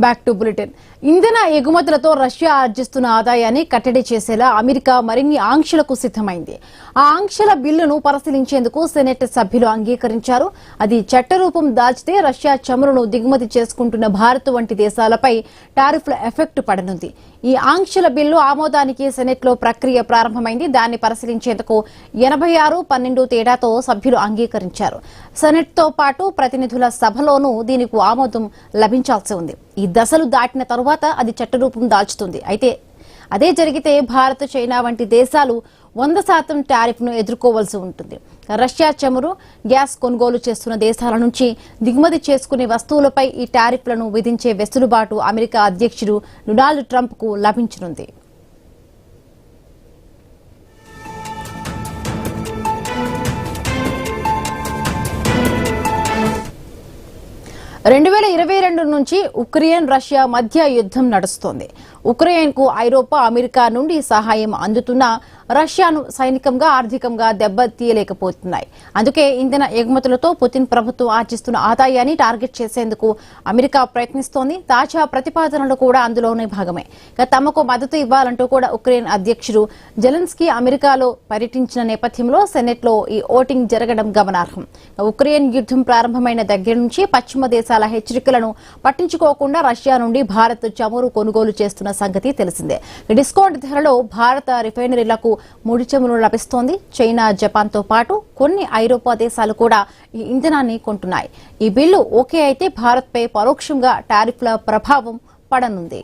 Back to bulletin. ఇంధన ఎగుమతులతో Russia ఆర్జిస్తున్న ఆదాయాన్ని కట్టడి చేసేలా అమెరికా మరిన్ని ఆంక్షలకు సిద్ధమైంది. ఆ ఆంక్షల బిల్లును పరిశీలించేందుకు సెనెట్ సభ్యులు అంగీకరించారు. అది చట్టరూపం దాల్చితే రష్యా చమురును దిగుమతి చేసుకుంటున్న భారత్ వంటి దేశాలపై టారిఫ్ల ఎఫెక్ట్ పడనుంది. ఈ ఆంక్షల బిల్లు ఆమోదానికి సెనెట్ లో ప్రక్రియ ప్రారంభమైంది. దాన్ని పరిశీలించేందుకు 86-12 తేడాతో సభ్యులు అంగీకరించారు. సెనెట్ తో పాటు ప్రతినిధుల సభలోనూ దీనికి ఆమోదం లభించాల్సి ఉంది. ఈ దశలు దాటిన తరువాత అది చట్టరూపం దాల్చుతుంది. అయితే అదే జరిగితే భారత్, చైనా వంటి దేశాలు 100% టారిఫ్ ను ఎదుర్కోవాల్సి ఉంటుంది. రష్యా చమురు, గ్యాస్ కొనుగోలు చేస్తున్న దేశాల నుంచి దిగుమతి చేసుకునే వస్తువులపై ఈ టారిఫ్లను విధించే వెసులుబాటు అమెరికా అధ్యక్షుడు డొనాల్డ్ ట్రంప్ కు లభించనుంది. 2022 నుంచి ఉక్రెయిన్, రష్యా మధ్య యుద్ధం నడుస్తోంది. ఉక్రెయిన్ కు ఐరోపా, అమెరికా నుండి సహాయం అందుతున్నా రష్యాను సైనికంగా, ఆర్థికంగా దెబ్బతీయలేకపోతున్నాయి. అందుకే ఇంధన ఎగుమతులతో పుతిన్ ప్రభుత్వం ఆర్జిస్తున్న ఆదాయాన్ని టార్గెట్ చేసేందుకు అమెరికా ప్రయత్నిస్తోంది. తాజా ప్రతిపాదనలు కూడా అందులోనే భాగమే. తమకు మద్దతు ఇవ్వాలంటూ కూడా ఉక్రెయిన్ అధ్యక్షుడు జెలెన్స్కీ అమెరికాలో పర్యటించిన నేపథ్యంలో సెనెట్ లో ఈ ఓటింగ్ జరగడం గమనార్హం. ఉక్రెయిన్ యుద్ధం ప్రారంభమైన దగ్గర నుంచి పశ్చిమ దేశాల హెచ్చరికలను పట్టించుకోకుండా రష్యా నుండి భారత్ చమురు కొనుగోలు చేస్తున్న సంగతి తెలిసిందే. డిస్కౌంట్ ధరలో భారత రిఫైనరీలకు ముడి చమురు లభిస్తోంది. చైనా, జపాన్ తో పాటు కొన్ని ఐరోపా దేశాలు కూడా ఈ ఇంధనాన్ని కొంటున్నాయి. ఈ బిల్లు ఓకే అయితే భారత్ పై పరోక్షంగా టారిఫ్ల ప్రభావం పడనుంది.